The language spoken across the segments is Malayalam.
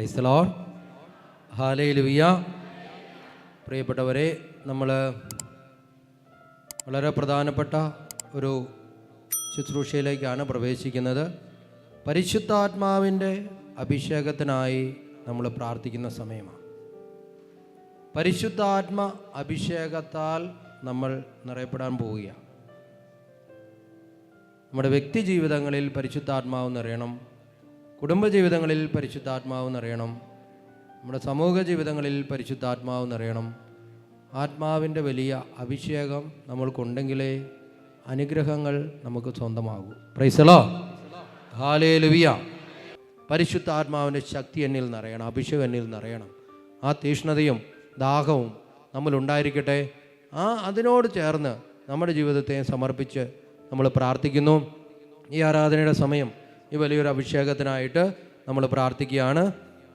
Price the Lord. ഹല്ലേലൂയ. പ്രിയപ്പെട്ടവരെ, നമ്മൾ വളരെ പ്രധാനപ്പെട്ട ഒരു ശുശ്രൂഷയിലേക്കാണ് പ്രവേശിക്കുന്നത്. പരിശുദ്ധാത്മാവിൻ്റെ അഭിഷേകത്തിനായി നമ്മൾ പ്രാർത്ഥിക്കുന്ന സമയമാണ്. പരിശുദ്ധാത്മ അഭിഷേകത്താൽ നമ്മൾ നിറയപ്പെടാൻ പോവുകയാണ്. നമ്മുടെ വ്യക്തി ജീവിതങ്ങളിൽ പരിശുദ്ധാത്മാവ് നിറയണം, കുടുംബജീവിതങ്ങളിൽ പരിശുദ്ധാത്മാവ് നിറയണം, നമ്മുടെ സമൂഹ ജീവിതങ്ങളിൽ പരിശുദ്ധാത്മാവ് നിറയണം. ആത്മാവിൻ്റെ വലിയ അഭിഷേകം നമ്മൾക്കുണ്ടെങ്കിലേ അനുഗ്രഹങ്ങൾ നമുക്ക് സ്വന്തമാകൂ. Praise the Lord. ഹല്ലേലൂയ. പരിശുദ്ധാത്മാവിൻ്റെ ശക്തി എന്നിൽ നിറയണം, അഭിഷേകം എന്നിൽ നിറയണം. ആ തീഷ്ണതയും ദാഹവും നമ്മളുണ്ടായിരിക്കട്ടെ. അതിനോട് ചേർന്ന് നമ്മുടെ ജീവിതത്തെ സമർപ്പിച്ച് നമ്മൾ പ്രാർത്ഥിക്കുന്നു. ഈ ആരാധനയുടെ സമയം ഈ വലിയൊരു അഭിഷേകത്തിനായിട്ട് നമ്മൾ പ്രാർത്ഥിക്കുകയാണ്.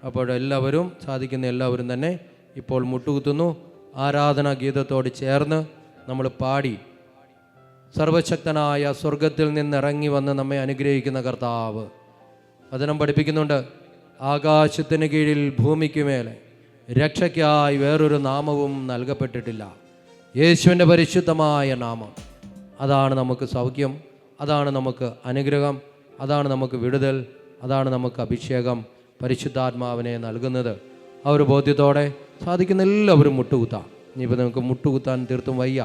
അപ്പോൾ എല്ലാവരും, സാധിക്കുന്ന എല്ലാവരും തന്നെ ഇപ്പോൾ മുട്ടുകുത്തുന്നു. ആരാധനാ ഗീതത്തോട് ചേർന്ന് നമ്മൾ പാടി, സർവശക്തനായ സ്വർഗത്തിൽ നിന്നിറങ്ങി വന്ന് നമ്മെ അനുഗ്രഹിക്കുന്ന കർത്താവ് വചനം പഠിപ്പിക്കുന്നുണ്ട്. ആകാശത്തിന് കീഴിൽ ഭൂമിക്ക് മേലെ രക്ഷയ്ക്കായി വേറൊരു നാമവും നൽകപ്പെട്ടിട്ടില്ല. യേശുവിൻ്റെ പരിശുദ്ധമായ നാമം, അതാണ് നമുക്ക് സൗഖ്യം, അതാണ് നമുക്ക് അനുഗ്രഹം, അതാണ് നമുക്ക് വിടുതൽ, അതാണ് നമുക്ക് അഭിഷേകം. പരിശുദ്ധാത്മാവിനെ നൽകുന്നത്. ആ ഒരു ബോധ്യത്തോടെ സാധിക്കുന്ന എല്ലാവരും മുട്ടുകുത്താം. ഇനിയിപ്പോൾ നിങ്ങൾക്ക് മുട്ടുകുത്താൻ തീർത്തും വയ്യ,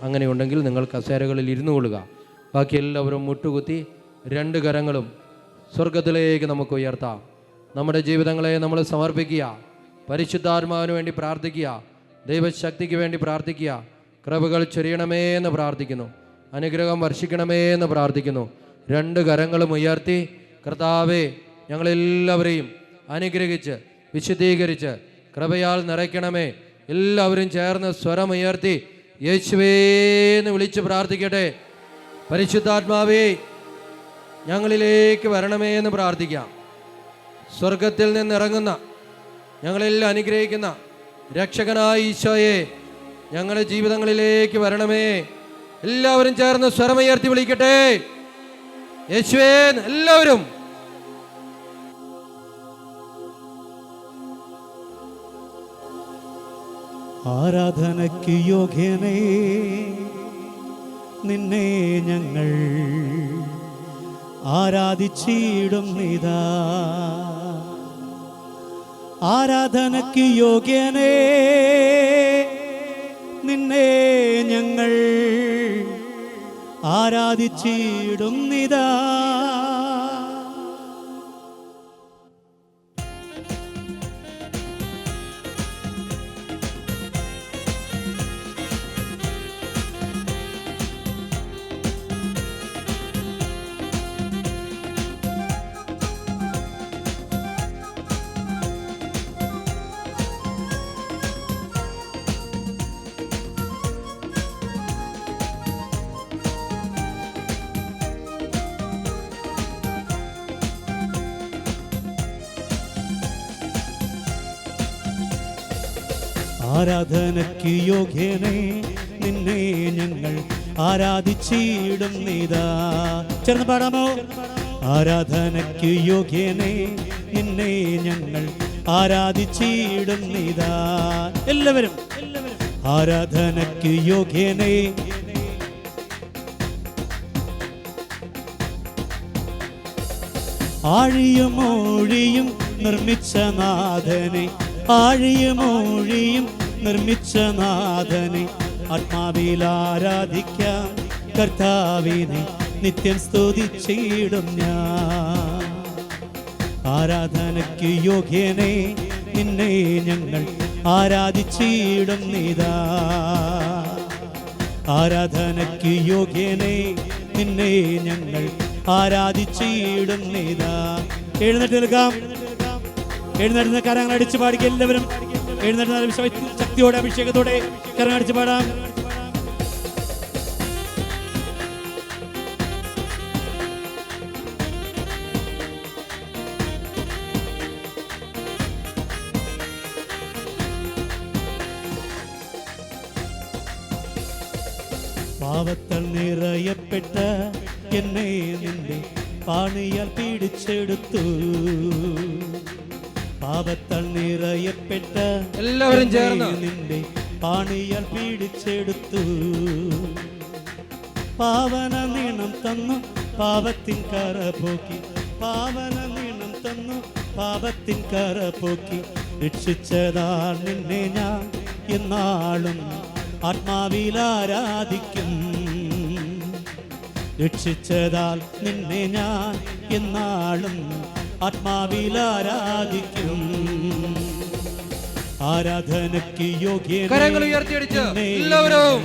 അങ്ങനെയുണ്ടെങ്കിൽ നിങ്ങൾ കസേരകളിൽ ഇരുന്നു കൊള്ളുക. ബാക്കി എല്ലാവരും മുട്ടുകുത്തി രണ്ട് കരങ്ങളും സ്വർഗത്തിലേക്ക് നമുക്ക് ഉയർത്താം. നമ്മുടെ ജീവിതങ്ങളെ നമ്മൾ സമർപ്പിക്കുക. പരിശുദ്ധാത്മാവിന് വേണ്ടി പ്രാർത്ഥിക്കുക. ദൈവശക്തിക്ക് വേണ്ടി പ്രാർത്ഥിക്കുക. കൃപകൾ ചൊരിയണമേ എന്ന് പ്രാർത്ഥിക്കുന്നു. അനുഗ്രഹം വർഷിക്കണമേ എന്ന് പ്രാർത്ഥിക്കുന്നു. രണ്ട് കരങ്ങളും ഉയർത്തി, കർത്താവേ, ഞങ്ങളെല്ലാവരെയും അനുഗ്രഹിച്ച് വിശുദ്ധീകരിച്ച് കൃപയാൽ നിറയ്ക്കണമേ. എല്ലാവരും ചേർന്ന് സ്വരമുയർത്തി യേശുവേന്ന് വിളിച്ച് പ്രാർത്ഥിക്കട്ടെ. പരിശുദ്ധാത്മാവേ, ഞങ്ങളിലേക്ക് വരണമേ എന്ന് പ്രാർത്ഥിക്കാം. സ്വർഗത്തിൽ നിന്നിറങ്ങുന്ന, ഞങ്ങളെല്ലാം അനുഗ്രഹിക്കുന്ന രക്ഷകനായ ഈശോയെ, ഞങ്ങളുടെ ജീവിതങ്ങളിലേക്ക് വരണമേ. എല്ലാവരും ചേർന്ന് സ്വരമുയർത്തി വിളിക്കട്ടെ. യേശുവേ, എല്ലാവരും. ആരാധനയ്ക്ക് യോഗ്യനേ, നിന്നെ ഞങ്ങൾ ആരാധിച്ചിടും നിതാ. ആരാധനയ്ക്ക് യോഗ്യനേ, നിന്നെ ഞങ്ങൾ ആരാധിച്ചിടും നിതാ. ആരാധനയ്ക്ക് യോഗ്യനേ, നിന്നെ ഞങ്ങൾ ആരാധിച്ചിടും നീതാ. ചേർന്ന് പാടാമോ? ആരാധനയ്ക്ക് യോഗ്യനേ, നിന്നെ ഞങ്ങൾ ആരാധിച്ചിടും നീതാ. എല്ലാവരും ആരാധനയ്ക്ക് യോഗ്യനേ, ആഴിയും ഒഴിയും നിർമ്മിച്ച നാഥനെ, ആഴിയും ഒഴിയും നിർമ്മിച്ച നാഥനെ, ആത്മാവിൽ ആരാധിക്കാം കർത്താവിനെ, നിത്യം സ്തുതിച്ചിടും ഞാൻ. ആരാധനയ്ക്ക് യോഗ്യനേ, നിന്നെ ഞങ്ങൾ ആരാധിച്ചിടും നീതാ. ആരാധനയ്ക്ക് യോഗ്യനേ, നിന്നെ ഞങ്ങൾ ആരാധിച്ചിടും നീതാ. എഴുന്നേറ്റ് നിൽക്കാം. എഴുന്നേറ്റ് കരങ്ങൾ അടിച്ചു പാടിക്കുക. എല്ലാവരും എഴുന്നേറ്റ് ശക്തിയോടെ അഭിഷേകത്തോടെ കരങ്ങൾ അടിച്ചു പാടാം. പാവത്താൽ നിറയപ്പെട്ട എന്നെ നിന്റെ പാണിയാൽ പിടിച്ചെടുത്തു. പാപത്താൽ നിറയപ്പെട്ട എല്ലാവരും ചേർന്ന് നിന്റെ പാണിയാൽ പീഡിച്ചെടുത്തു. പാവന നീണം തന്നു പാപത്തിൻ കറ പോക്കി, പാവന നീണം തന്നു പാപത്തിൻ കറ പോക്കി. രക്ഷിച്ചതാൽ നിന്നെ ഞാൻ എന്നാളും ആത്മാവിൽ ആരാധിക്കും. രക്ഷിച്ചതാൽ നിന്നെ ഞാൻ എന്നാളും ആത്മാവിൽ ആരാധിക്കും. ആരാധനയ്ക്ക് കരങ്ങൾ ഉയർത്തിയടിച്ച് എല്ലാവരും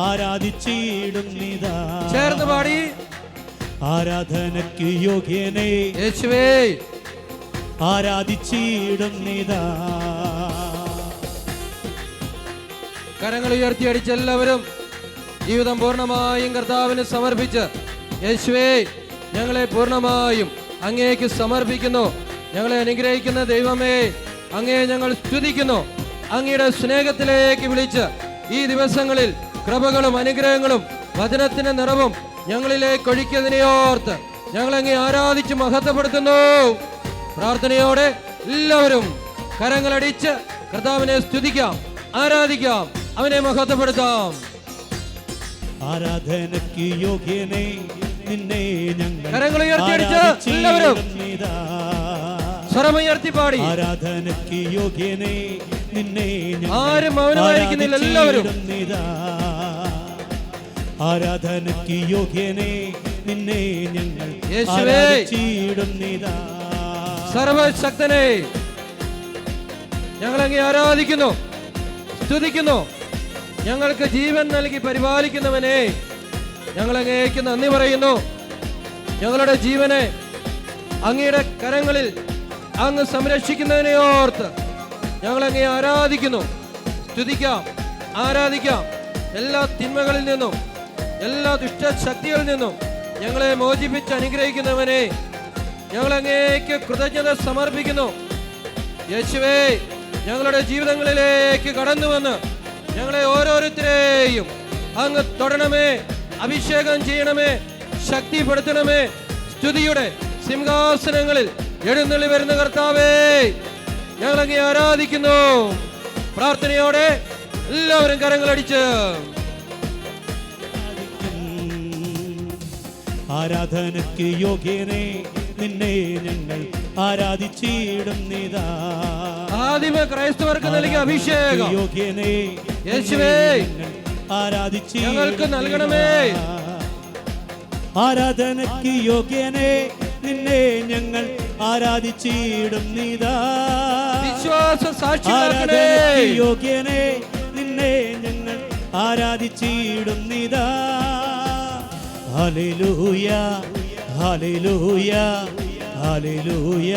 ആരാധിച്ചിടും നീതാ. ചേർന്ന് പാടി. ആരാധനയ്ക്ക് യോഗ്യനെ യേശുവേ ആരാധിച്ചിടും നീതാ. കരങ്ങൾ ഉയർത്തിയടിച്ച് എല്ലാവരും ജീവിതം പൂർണ്ണമായും കർത്താവിന് സമർപ്പിച്ച്, യേശുവേ ഞങ്ങളെ പൂർണ്ണമായും അങ്ങേക്ക് സമർപ്പിക്കുന്നു. ഞങ്ങളെ അനുഗ്രഹിക്കുന്ന ദൈവമേ, അങ്ങയെ ഞങ്ങൾ സ്തുതിക്കുന്നു. അങ്ങയുടെ സ്നേഹത്തിലേക്ക് വിളിച്ച് ഈ ദിവസങ്ങളിൽ കൃപകളും അനുഗ്രഹങ്ങളും വചനത്തിന്റെ നിറവും ഞങ്ങളിലേക്ക് ഒഴിക്കുന്നതിനെയോർത്ത് ഞങ്ങൾ അങ്ങേ ആരാധിച്ച് മഹത്വപ്പെടുത്തുന്നു. പ്രാർത്ഥനയോടെ എല്ലാവരും കരങ്ങളടിച്ച് കർത്താവിനെ സ്തുതിക്കാം, ആരാധിക്കാം, അവനെ മഹത്വപ്പെടുത്താം. ആരാധനയ്ക്ക് യോഗ്യനെ നിന്നെ ഞങ്ങൾ കരങ്ങൾ ഉയർത്തിയടിച്ച് എല്ലാവരും സ്വരമുയർത്തി പാടി. ആരാധനയ്ക്ക് യോഗ്യനെ നിന്നെ ആരും മൗനമായിരിക്കുന്നില്ല, എല്ലാവരും. ആരാധനയ്ക്ക് യോഗ്യനെ നിന്നെ ഞങ്ങൾ യേശുവേ സർവശക്തനെ ഞങ്ങളങ്ങേ ആരാധിക്കുന്നു, സ്തുതിക്കുന്നു. ഞങ്ങൾക്ക് ജീവൻ നൽകി പരിപാലിക്കുന്നവനെ ഞങ്ങളങ്ങേക്ക് നന്ദി പറയുന്നു. ഞങ്ങളുടെ ജീവനെ അങ്ങയുടെ കരങ്ങളിൽ അങ്ങ് സംരക്ഷിക്കുന്നതിനെ ഓർത്ത് ഞങ്ങളങ്ങേ ആരാധിക്കുന്നു, സ്തുതിക്കാം, ആരാധിക്കാം. എല്ലാ തിന്മകളിൽ നിന്നും എല്ലാ ദുഷ്ടശക്തികളിൽ നിന്നും ഞങ്ങളെ മോചിപ്പിച്ച് അനുഗ്രഹിക്കുന്നവനെ ഞങ്ങളങ്ങേക്ക് കൃതജ്ഞത സമർപ്പിക്കുന്നു. യേശുവേ ഞങ്ങളുടെ ജീവിതങ്ങളിലേക്ക് കടന്നു വന്ന് ഞങ്ങളെ ഓരോരുത്തരെയും അങ്ങ് തൊടണമേ, അഭിഷേകം ചെയ്യണമേ, ശക്തിപ്പെടുത്തണമേ. സ്തുതിയുടെ സിംഹാസനങ്ങളിൽ എഴുന്നള്ളി വരുന്ന കർത്താവേ ഞങ്ങളങ്ങേ ആരാധിക്കുന്നു. പ്രാർത്ഥനയോടെ എല്ലാവരും കരങ്ങളടിച്ച് ആരാധനയ്ക്ക് യോഗ്യനെ നിന്നെ ഞങ്ങൾ ആരാധിച്ചിടും നീതാ. ആദിമ ക്രൈസ്തവർക്ക് നൽകിയ അഭിഷേകം യോഗ്യനെ യേശുവേ ആരാധിച്ച് ഞങ്ങൾക്ക് നൽകണമേ. ആരാധനയ്ക്ക് യോഗ്യനെ നിന്നെ ഞങ്ങൾ ആരാധിച്ചിടും നീതാ. വിശ്വാസ സാക്ഷി യോഗ്യനെ നിന്നെ ഞങ്ങൾ ആരാധിച്ചിടും നീതാ. ഹല്ലേലൂയ ഹല്ലേലൂയ ഹല്ലേലൂയ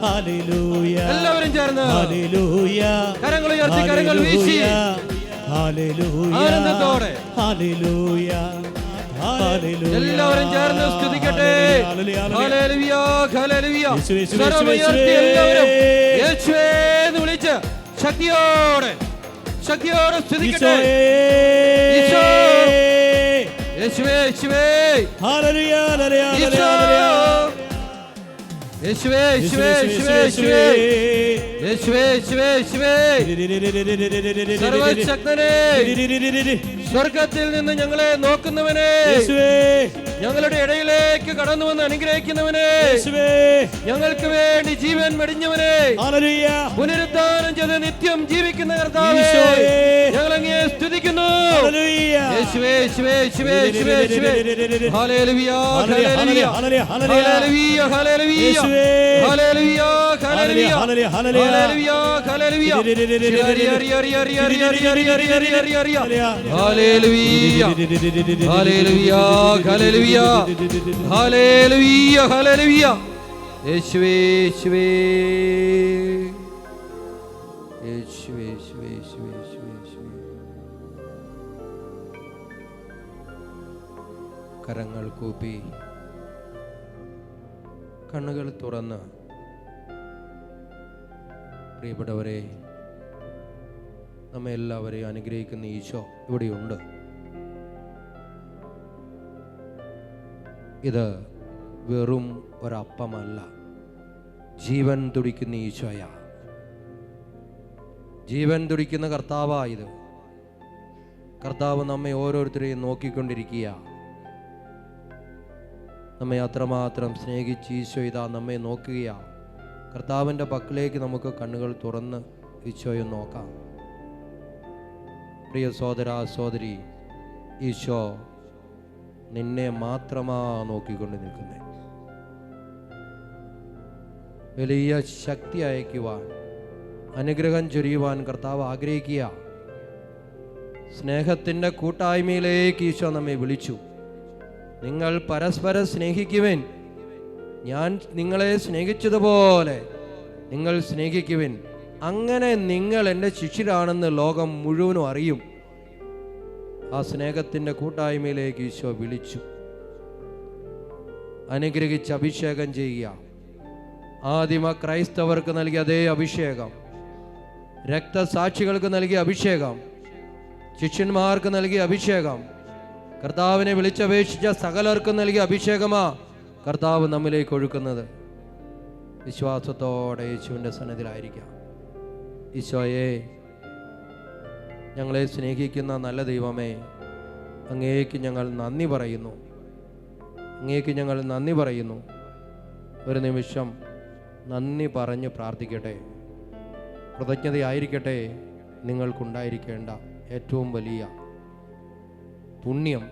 ഹല്ലേലൂയ. എല്ലാവരും ചേർന്ന് ഹല്ലേലൂയ കരങ്ങൾ ഉയർത്തി കരങ്ങൾ വീശി ഹല്ലേലൂയ ആനന്ദത്തോടെ ഹല്ലേലൂയ ഹല്ലേലൂയ. എല്ലാവരും ചേർന്ന് സ്തുതിക്കട്ടെ. Hallelujah hallelujah. സ്വരമുയർത്തി എല്ലാവരും യേശുവേ എന്ന് വിളിച്ച് ശക്തിയോടെ സ്തുതിക്കട്ടെ. ഈശോ യേശുവേ യേശുവേ ഹല്ലേലൂയ ഹല്ലേലൂയ ഈശോ യേശുവേ യേശുവേ യേശുവേ യേശുവേ യേശുവേ യേശുവേ യേശുവേ സർവശക്തനെ സ്വർഗത്തിൽ നിന്ന് ഞങ്ങളെ നോക്കുന്നവനെ ഞങ്ങളുടെ ഇടയിലേക്ക് കടന്നു വന്ന് അനുഗ്രഹിക്കുന്നവനെ ഞങ്ങൾക്ക് വേണ്ടി ജീവൻ വെടിഞ്ഞവനെ പുനരുദ്ധാനം ചെയ്ത് നിത്യം ജീവിക്കുന്ന കർത്താവേ ഞങ്ങളങ്ങേ സ്തുതിക്കുന്നു. യേശുവേ യേശുവേ യേശുവേ യേശുവേ യേശുവേ ഹല്ലേലൂയ ഹല്ലേലൂയ ഹല്ലേലൂയ ഹല്ലേലൂയ ഹല്ലേലൂയ ഹല്ലേലൂയ ഹല്ലേലൂയ ഹല്ലേലൂയ ഹല്ലേലൂയ ഹല്ലേലൂയ ഹല്ലേലൂയ ഹല്ലേലൂയ. യേശുവേ യേശുവേ യേശുവേ യേശുവേ യേശുവേ യേശുവേ. കരങ്ങൾ കൂപ്പി കണ്ണുകൾ തുറന്ന് പ്രിയപ്പെട്ടവരെ, നമ്മെ എല്ലാവരെയും അനുഗ്രഹിക്കുന്ന ഈശോ ഇവിടെയുണ്ട്. ഇത് വെറും ഒരപ്പമല്ല, ജീവൻ തുടിക്കുന്ന ഈശോയ, ജീവൻ തുടിക്കുന്ന കർത്താവായത്. കർത്താവ് നമ്മെ ഓരോരുത്തരെയും നോക്കിക്കൊണ്ടിരിക്കുക. നമ്മെ അത്രമാത്രം സ്നേഹിച്ച് ഈശോ ഇതാ നമ്മെ നോക്കുകയാണ്. കർത്താവിൻ്റെ പക്കലേക്ക് നമുക്ക് കണ്ണുകൾ തുറന്ന് ഈശോയെ നോക്കാം. പ്രിയ സഹോദര സഹോദരി, ഈശോ നിന്നെ മാത്രമാ നോക്കിക്കൊണ്ട് നിൽക്കുന്നത്. വലിയ ശക്തി അയക്കുവാൻ, അനുഗ്രഹം ചൊരിയുവാൻ കർത്താവ് ആഗ്രഹിക്കുക. സ്നേഹത്തിൻ്റെ കൂട്ടായ്മയിലേക്ക് ഈശോ നമ്മെ വിളിച്ചു. നിങ്ങൾ പരസ്പരം സ്നേഹിക്കുവിൻ, ഞാൻ നിങ്ങളെ സ്നേഹിച്ചതുപോലെ നിങ്ങൾ സ്നേഹിക്കുവിൻ, അങ്ങനെ നിങ്ങൾ എൻ്റെ ശിഷ്യരാണെന്ന് ലോകം മുഴുവനും അറിയും. ആ സ്നേഹത്തിൻ്റെ കൂട്ടായ്മയിലേക്ക് ഈശോ വിളിച്ചു. അനുഗ്രഹിച്ച് അഭിഷേകം ചെയ്യുക. ആദിമ ക്രൈസ്തവർക്ക് നൽകിയ അതേ അഭിഷേകം, രക്തസാക്ഷികൾക്ക് നൽകിയ അഭിഷേകം, ശിഷ്യന്മാർക്ക് നൽകിയ അഭിഷേകം, കർത്താവിനെ വിളിച്ചപേക്ഷിച്ച സകലർക്കും നൽകിയ അഭിഷേകമാ കർത്താവ് നമ്മിലേക്ക് ഒഴുക്കുന്നത്. വിശ്വാസത്തോടെ യേശുവിൻ്റെ സന്നിധിയിലായിരിക്കാം. ഈശോയെ, ഞങ്ങളെ സ്നേഹിക്കുന്ന നല്ല ദൈവമേ, അങ്ങേക്ക് ഞങ്ങൾ നന്ദി പറയുന്നു. അങ്ങേക്ക് ഞങ്ങൾ നന്ദി പറയുന്നു. ഒരു നിമിഷം നന്ദി പറഞ്ഞ് പ്രാർത്ഥിക്കട്ടെ. കൃതജ്ഞതയായിരിക്കട്ടെ നിങ്ങൾക്കുണ്ടായിരിക്കേണ്ട ഏറ്റവും വലിയ പുണ്യം.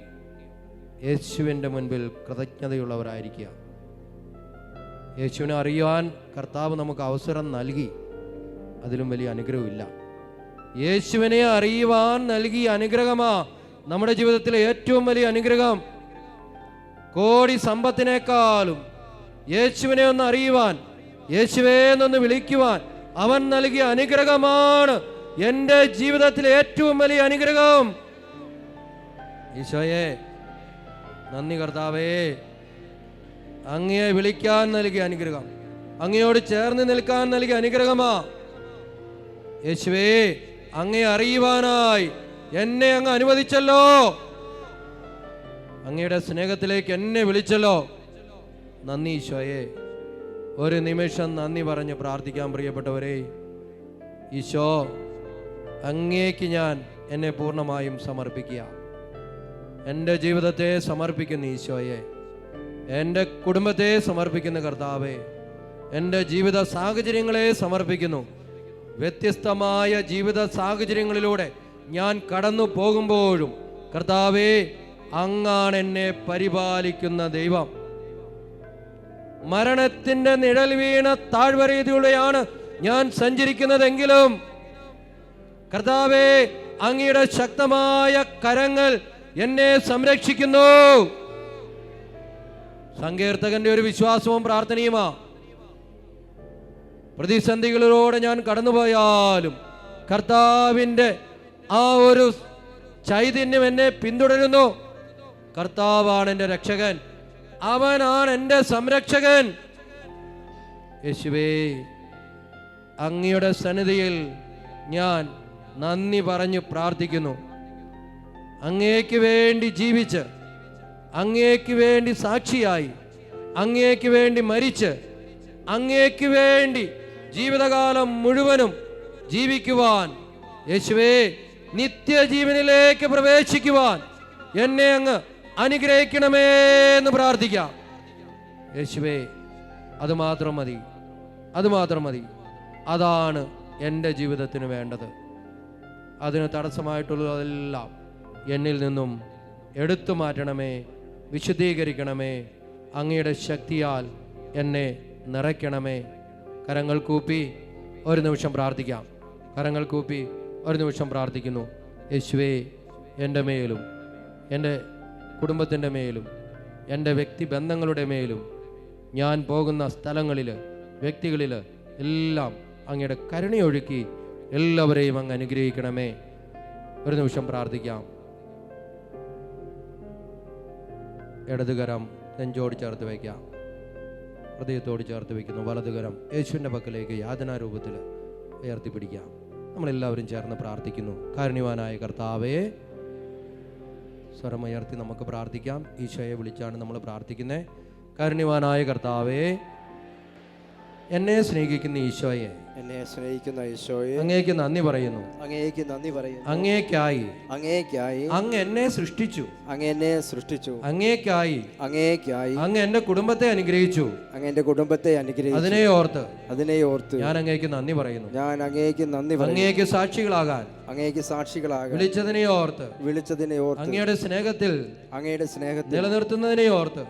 യേശുവിൻ്റെ മുൻപിൽ കൃതജ്ഞതയുള്ളവരായിരിക്കുക. യേശുവിനെ അറിയുവാൻ കർത്താവ് നമുക്ക് അവസരം നൽകി. അതിലും വലിയ അനുഗ്രഹമില്ല. യേശുവിനെ അറിയുവാൻ നൽകിയ അനുഗ്രഹമാ നമ്മുടെ ജീവിതത്തിലെ ഏറ്റവും വലിയ അനുഗ്രഹം. കോടി സമ്പത്തിനേക്കാളും യേശുവിനെ ഒന്ന് അറിയുവാൻ, യേശുവേ എന്നൊന്ന് വിളിക്കുവാൻ അവൻ നൽകിയ അനുഗ്രഹമാണ് എൻ്റെ ജീവിതത്തിലെ ഏറ്റവും വലിയ അനുഗ്രഹം. ഈശോയെ നന്ദി കർത്താവേ. അങ്ങയെ വിളിക്കാൻ നൽകിയ അനുഗ്രഹം, അങ്ങയോട് ചേർന്ന് നിൽക്കാൻ നൽകിയ അനുഗ്രഹമാ. യേശുവേ, അങ്ങയെ അറിയുവാനായി എന്നെ അങ്ങ് അനുവദിച്ചല്ലോ. അങ്ങയുടെ സ്നേഹത്തിലേക്ക് എന്നെ വിളിച്ചല്ലോ. നന്ദി ഈശോയെ. ഒരു നിമിഷം നന്ദി പറഞ്ഞ് പ്രാർത്ഥിക്കാൻ പ്രിയപ്പെട്ടവരെ. ഈശോ, അങ്ങേക്ക് ഞാൻ എന്നെ പൂർണ്ണമായും സമർപ്പിക്കുക. എൻ്റെ ജീവിതത്തെ സമർപ്പിക്കുന്നു ഈശോയെ. എൻ്റെ കുടുംബത്തെ സമർപ്പിക്കുന്ന കർത്താവേ, എൻ്റെ ജീവിത സാഹചര്യങ്ങളെ സമർപ്പിക്കുന്നു. വ്യത്യസ്തമായ ജീവിത സാഹചര്യങ്ങളിലൂടെ ഞാൻ കടന്നു പോകുമ്പോഴും കർത്താവേ, അങ്ങാണ് എന്നെ പരിപാലിക്കുന്ന ദൈവം. മരണത്തിന്റെ നിഴൽ വീണ താഴ്വരയിലൂടെയാണ് ഞാൻ സഞ്ചരിക്കുന്നതെങ്കിലും കർത്താവേ, അങ്ങയുടെ ശക്തമായ കരങ്ങൾ എന്നെ സംരക്ഷിക്കുന്നു. സങ്കീർത്തകന്റെ ഒരു വിശ്വാസവും പ്രാർത്ഥനയുമാ. പ്രതിസന്ധികളിലൂടെ ഞാൻ കടന്നുപോയാലും കർത്താവിൻ്റെ ആ ഒരു ചൈതന്യം എന്നെ പിന്തുടരുന്നു. കർത്താവാണ് എൻ്റെ രക്ഷകൻ, അവനാണ് എൻ്റെ സംരക്ഷകൻ. യേശുവേ, അങ്ങയുടെ സന്നിധിയിൽ ഞാൻ നന്ദി പറഞ്ഞു പ്രാർത്ഥിക്കുന്നു. അങ്ങേക്ക് വേണ്ടി ജീവിച്ച്, അങ്ങേക്ക് വേണ്ടി സാക്ഷിയായി, അങ്ങേക്ക് വേണ്ടി മരിച്ച്, അങ്ങേക്ക് വേണ്ടി ജീവിതകാലം മുഴുവനും ജീവിക്കുവാൻ, യേശുവേ, നിത്യജീവനിലേക്ക് പ്രവേശിക്കുവാൻ എന്നെ അങ്ങ് അനുഗ്രഹിക്കണമേ എന്ന് പ്രാർത്ഥിക്കാം. യേശുവേ, അതുമാത്രം മതി, അതുമാത്രം മതി. അതാണ് എൻ്റെ ജീവിതത്തിന് വേണ്ടത്. അതിന് തടസ്സമായിട്ടുള്ളതെല്ലാം എന്നിൽ നിന്നും എടുത്തു മാറ്റണമേ, വിശുദ്ധീകരിക്കണമേ. അങ്ങയുടെ ശക്തിയാൽ എന്നെ നിറയ്ക്കണമേ. കരങ്ങൾ കൂപ്പി ഒരു നിമിഷം പ്രാർത്ഥിക്കാം. കരങ്ങൾ കൂപ്പി ഒരു നിമിഷം പ്രാർത്ഥിക്കുന്നു. യേശുവേ, എൻ്റെ മേലും എൻ്റെ കുടുംബത്തിൻ്റെ മേലും എൻ്റെ വ്യക്തിബന്ധങ്ങളുടെ മേലും ഞാൻ പോകുന്ന സ്ഥലങ്ങളിൽ, വ്യക്തികളിൽ എല്ലാം അങ്ങയുടെ കരുണയൊഴുക്കി എല്ലാവരെയും അങ്ങ് അനുഗ്രഹിക്കണമേ. ഒരു നിമിഷം പ്രാർത്ഥിക്കാം. ഇടതുകരം നെഞ്ചോട് ചേർത്ത് വയ്ക്കാം, ഹൃദയത്തോട് ചേർത്ത് വയ്ക്കുന്നു. വലതുകരം യേശുവിൻ്റെ പക്കലേക്ക് യാതനാരൂപത്തിൽ ഉയർത്തിപ്പിടിക്കാം. നമ്മളെല്ലാവരും ചേർന്ന് പ്രാർത്ഥിക്കുന്നു. കാരുണ്യവാനായ കർത്താവേ, സ്വരമുയർത്തി നമുക്ക് പ്രാർത്ഥിക്കാം. ഈശോയെ വിളിച്ചാണ് നമ്മൾ പ്രാർത്ഥിക്കുന്നത്. കാരുണ്യവാനായ കർത്താവേ, എന്നെ സ്നേഹിക്കുന്ന ഈശോയെ, എന്നെ സ്നേഹിക്കുന്ന ഈശോയെ, അങ്ങേക്ക് നന്ദി പറയുന്നു. അങ്ങേക്ക് നന്ദി പറയുന്നു. അങ്ങേക്കായി അങ്ങേക്കായി അങ്ങ് എന്നെ സൃഷ്ടിച്ചു. അങ്ങ് എന്നെ സൃഷ്ടിച്ചു. അങ്ങേക്കായി അങ്ങ് എന്റെ കുടുംബത്തെ അനുഗ്രഹിച്ചു. അങ്ങ് എന്റെ കുടുംബത്തെ അനുഗ്രഹിച്ചു. അതിനെ ഓർത്ത് ഞാൻ അങ്ങേക്ക് നന്ദി പറയുന്നു. അങ്ങേക്ക് നന്ദി പറയുന്നു. അങ്ങേക്ക് സാക്ഷികളാകാൻ വിളിച്ചതിനെ ഓർത്ത് അങ്ങയുടെ സ്നേഹത്തിൽ നിലനിർത്തുന്നതിനെ ഓർത്ത്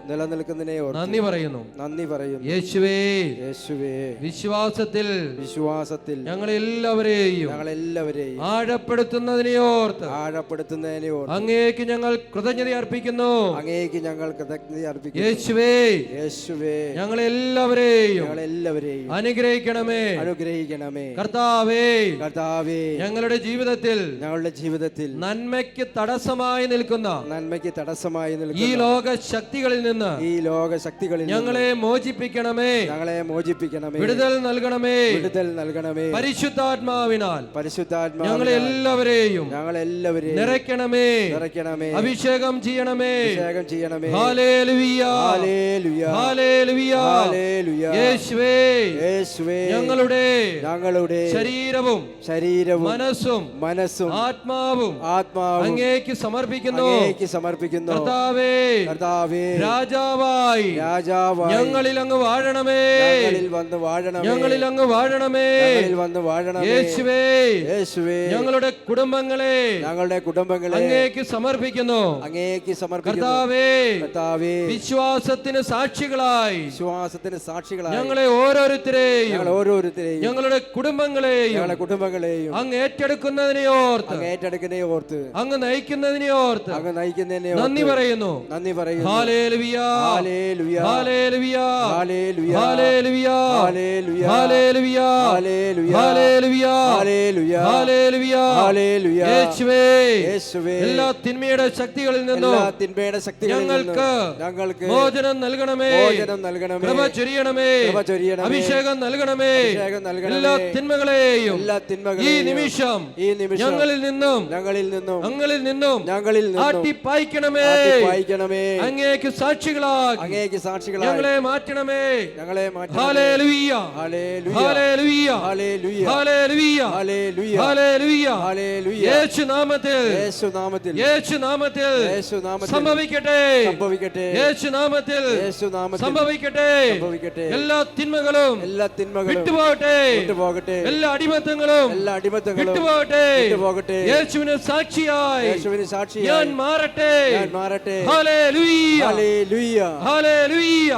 നന്ദി പറയുന്നു. യേശുവേ, വിശ്വാസത്തിൽ ഞങ്ങളെല്ലാവരെയും ആഴപ്പെടുത്തുന്നതിനെ ഓർത്ത് അങ്ങേക്ക് ഞങ്ങൾ കൃതജ്ഞത അർപ്പിക്കുന്നു. യേശുവേ, ഞങ്ങളെല്ലാവരെയും അനുഗ്രഹിക്കണമേ. കർത്താവേ, ഞങ്ങളുടെ ജീവിതത്തിൽ നന്മയ്ക്ക് തടസ്സമായി നിൽക്കുന്ന ഈ ലോക ശക്തികളിൽ നിന്ന് ഞങ്ങളെ മോചിപ്പിക്കണമേ. വിടുതൽ നൽകണമേ. പരിശുദ്ധാത്മാവിനാൽ ഞങ്ങളെ എല്ലാവരെയും നിറയ്ക്കണമേ. അഭിഷേകം ചെയ്യണമേ. Hallelujah, hallelujah. യേശുവേ, ഞങ്ങളുടെ ശരീരവും മനസ്സും ആത്മാവും അങ്ങേക്ക് സമർപ്പിക്കുന്നു. കർത്താവേ, രാജാവായി ഞങ്ങളിൽ അങ്ങ് വാഴണമേ. ഞങ്ങളിൽ അങ്ങ് വാഴണമേ. യേശുവേ, ഞങ്ങളുടെ കുടുംബങ്ങളെ അങ്ങേക്ക് സമർപ്പിക്കുന്നു. കർത്താവേ, വിശ്വാസത്തിന് സാക്ഷികളായി ഞങ്ങളെ ഓരോരുത്തരെയും ഞങ്ങളുടെ കുടുംബങ്ങളെയും അങ്ങ് ഏറ്റെടുക്കുന്നതിനെ ഓർത്ത് അങ്ങ് നയിക്കുന്നതിനെ ഓർത്ത് നന്ദി പറയുന്നു. ഹല്ലേലൂയ, ഹല്ലേലൂയ, ഹല്ലേലൂയ, ഹല്ലേലൂയ, ഹല്ലേലൂയ, ഹല്ലേലൂയ. യേശുവേ, എല്ലാ തിന്മയുടെ ശക്തികളിൽ നിന്നും ഞങ്ങൾക്ക് മോചനം നൽകണമേ. കൃപ ചൊരിയണമേ. അഭിഷേകം നൽകണമേ. എല്ലാ തിന്മകളെയും ഈ നിമിഷം ഞങ്ങളിൽ നിന്നും ആട്ടിപ്പായിക്കണമേ. അങ്ങേക്ക് സാക്ഷികളാക്കി ഞങ്ങളെ മാറ്റണമേ. ഹല്ലേലൂയ, ഹല്ലേലൂയ, ഹല്ലേലൂയ, ഹല്ലേലൂയ. യേശുനാമത്തിൽ സംഭവിക്കട്ടെ. യേശുനാമത്തിൽ സംഭവിക്കട്ടെ. എല്ലാ തിന്മകളും വിട്ടുപോകട്ടെ. എല്ലാ അടിമത്തങ്ങളും വിട്ടുപോകട്ടെ. യേശുവിന് സാക്ഷിയായി ഞാൻ മാറട്ടെ. ഹല്ലേലൂയ, ഹല്ലേലൂയ, ഹല്ലേലൂയ,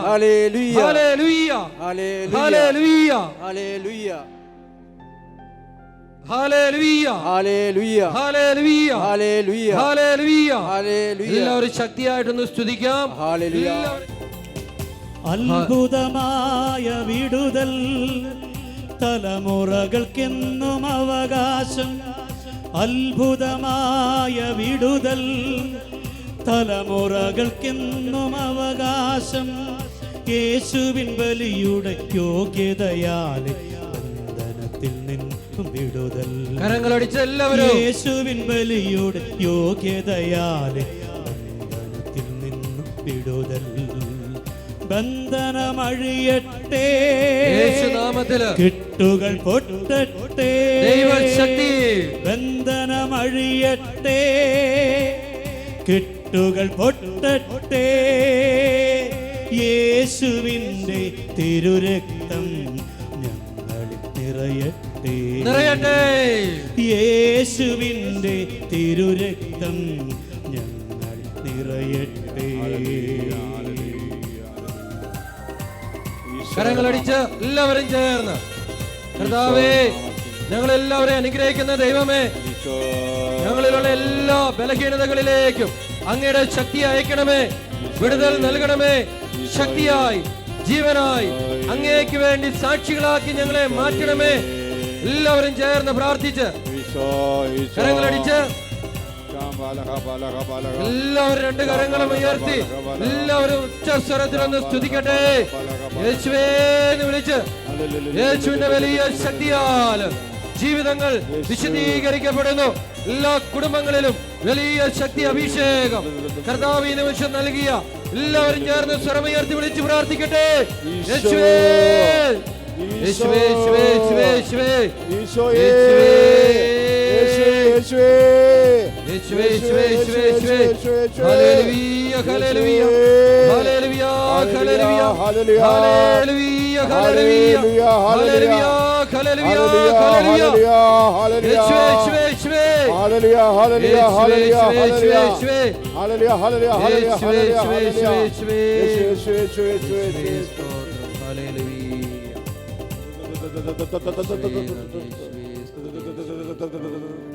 ഹല്ലേലൂയ, ഹല്ലേലൂയ, ഹല്ലേലൂയ, ഹല്ലേലൂയ. എല്ലാവരും ശക്തിയായിട്ടൊന്ന് സ്തുതിക്കാം. അത്ഭുതമായ വിടുതൽ തലമുറകൾക്കെന്നും അവകാശം. അത്ഭുതമായ വിടുതൽ തലമുറകൾക്കെന്നും അവകാശം. യേശുവിൻ ബലിയുടെ യോഗ്യതയാലെ ബന്ധനത്തിൽ നിന്നും വിടുതൽ. കരങ്ങളടിച്ച് എല്ലാവരും യേശുവിൻ ബലിയുടെ യോഗ്യതയാലെ ബന്ധനത്തിൽ നിന്നും വിടുതൽ. ബന്ധനമഴിയട്ടെ. യേശുനാമത്തിൽ കെട്ടുകൾ പൊട്ടട്ടെ. ദൈവശക്തി. ബന്ധനമഴിയട്ടെ. കെട്ടുകൾ പൊട്ടട്ടെ. യേശുവിൻ്റെ തിരുരക്തം ഞങ്ങളിൽ നിറയട്ടെ. യേശുവിൻ്റെ തിരുരക്തം ഞങ്ങളിൽ നിറയട്ടെ. കരങ്ങളടിച്ച് എല്ലാവരും ചേർന്ന് കർത്താവേ, ഞങ്ങളെല്ലാവരെയും അനുഗ്രഹിക്കുന്ന ദൈവമേ, ഞങ്ങളിലുള്ള എല്ലാ ബലഹീനതകളിലേക്കും അങ്ങയുടെ ശക്തി അയക്കണമേ. വിടുതൽ നൽകണമേ. ശക്തിയായി, ജീവനായി അങ്ങേക്ക് വേണ്ടി സാക്ഷികളാക്കി ഞങ്ങളെ മാറ്റണമേ. എല്ലാവരും ചേർന്ന് പ്രാർത്ഥിച്ച് കരങ്ങളടിച്ച് എല്ലാവരും രണ്ട് കരങ്ങളും ഉയർത്തി എല്ലാവരും ഉച്ചസ്വരത്തിലൊന്ന് സ്തുതിക്കട്ടെ. യേശുവേ എന്ന് വിളിച്ച് യേശുവിന്റെ വലിയ ശക്തിയാൽ ജീവിതങ്ങൾ വിശദീകരിക്കപ്പെടുന്നു. എല്ലാ കുടുംബങ്ങളിലും വലിയ ശക്തി അഭിഷേകം കർത്താവ് ഈ നിമിഷം നൽകിയ എല്ലാവരും ചേർന്ന് സ്വരമുയർത്തി വിളിച്ച് പ്രാർത്ഥിക്കട്ടെ. യേശുവേ, യേശുവേ, യേശുവേ, യേശുവേ, യേശുവേ, ഈശോയേ, യേശുവേ, യേശുവേ, യേശുവേ, യേശുവേ, യേശുവേ, യേശുവേ. ഹല്ലേലൂയ, ഹല്ലേലൂയ, ഹല്ലേലൂയ, ഹല്ലേലൂയ, ഹല്ലേലൂയ, ഹല്ലേലൂയ, ഹല്ലേലൂയ, ഹല്ലേലൂയ, ഹല്ലേലൂയ. യേശുവേ, യേശുവേ, യേശുവേ. ഹല്ലേലൂയ, ഹല്ലേലൂയ, ഹല്ലേലൂയ, ഹല്ലേലൂയ, യേശുവേ, ഹല്ലേലൂയ, ഹല്ലേലൂയ, ഹല്ലേലൂയ, യേശുവേ, യേശുവേ, ഹല്ലേലൂയ, യേശുവേ, യേശുവേ, യേശുവേ. യേശുവേ, യേശുവേ, യേശുവേ, യേശുവേ. സ്തോത്രം. ഹല്ലേലൂയ. യേശുവേ, നന്ദി, യേശുവേ, സ്തുതി.